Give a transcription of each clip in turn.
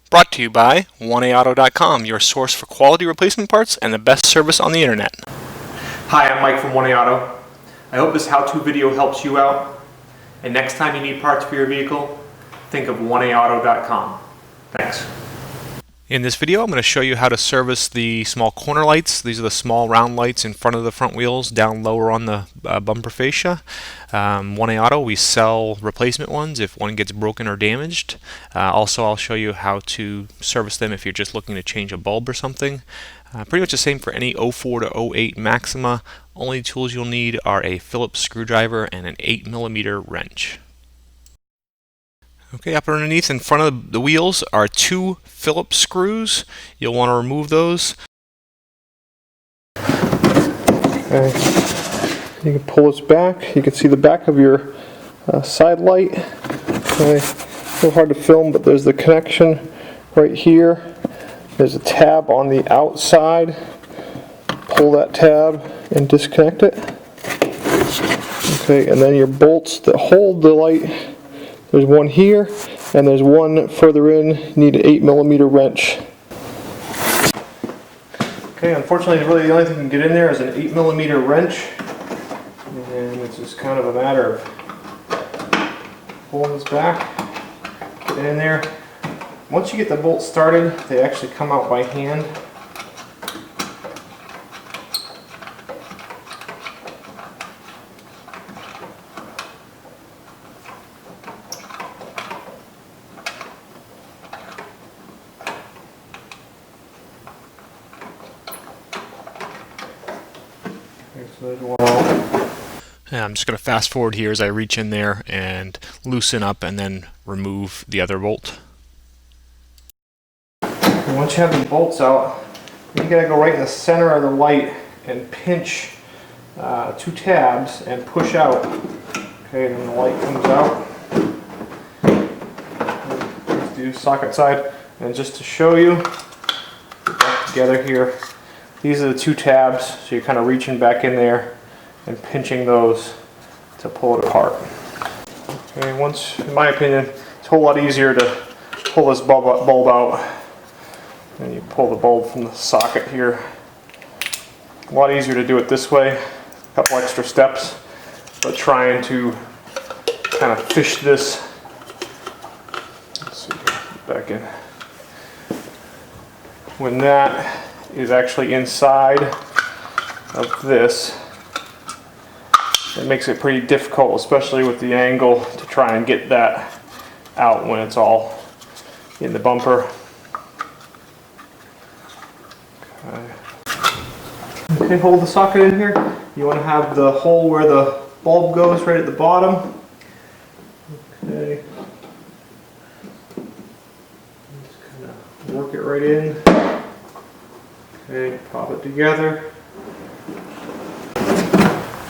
Brought to you by 1AAuto.com, your source for quality replacement parts and the best service on the internet. Hi, I'm Mike from 1AAuto. I hope this how-to video helps you out. And next time you need parts for your vehicle, think of 1AAuto.com. Thanks. In this video, I'm going to show you how to service the small corner lights. These are the small round lights in front of the front wheels, down lower on the bumper fascia. 1AAuto, we sell replacement ones if one gets broken or damaged. Also, I'll show you how to service them if you're just looking to change a bulb or something. Pretty much the same for any 04 to 08 Maxima. Only tools you'll need are a Phillips screwdriver and an 8mm wrench. Okay, up underneath in front of the wheels are two Phillips screws. You'll want to remove those. Okay. You can pull this back. You can see the back of your side light. Okay. A little hard to film, but there's the connection right here. There's a tab on the outside. Pull that tab and disconnect it. Okay, and then your bolts that hold the light. There's one here, and there's one further in. You need an 8mm wrench. Okay, unfortunately, really the only thing you can get in there is an 8mm wrench, and it's just kind of a matter of pulling this back, get it in there. Once you get the bolts started, they actually come out by hand. And I'm just going to fast forward here as I reach in there and loosen up and then remove the other bolt. And once you have the bolts out, you got to go right in the center of the light and pinch two tabs and push out. Okay, and then the light comes out. Let's do socket side. And just to show you, back together here, these are the two tabs, so you're kind of reaching back in there and pinching those to pull it apart. Okay, once, in my opinion, it's a whole lot easier to pull this bulb out. And you pull the bulb from the socket here. A lot easier to do it this way. A couple extra steps, but trying to kind of fish this. Let's see, back in. When that is actually inside of this, it makes it pretty difficult, especially with the angle, to try and get that out when it's all in the bumper. Okay, hold the socket in here. You want to have the hole where the bulb goes right at the bottom. Okay. Just kind of work it right in. Okay, pop it together.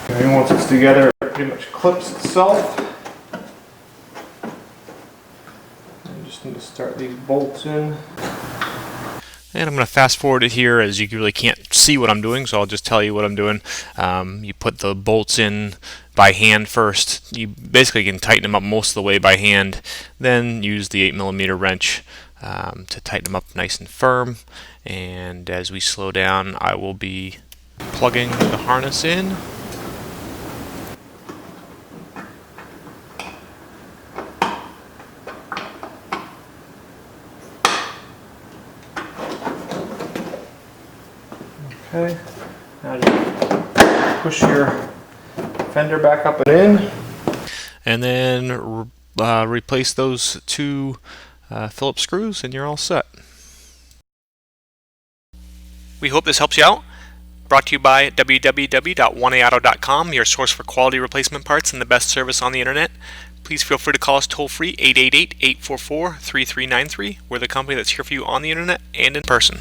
And once it's together, it pretty much clips itself. I just need to start these bolts in. And I'm going to fast forward it here as you really can't see what I'm doing, so I'll just tell you what I'm doing. You put the bolts in by hand first. You basically can tighten them up most of the way by hand, then use the 8mm wrench to tighten them up nice and firm. And as we slow down, I will be plugging the harness in. Okay, now just push your fender back up and in. And then replace those two Phillips screws and you're all set. We hope this helps you out. Brought to you by www.1AAuto.com, your source for quality replacement parts and the best service on the internet. Please feel free to call us toll-free 888-844-3393. We're the company that's here for you on the internet and in person.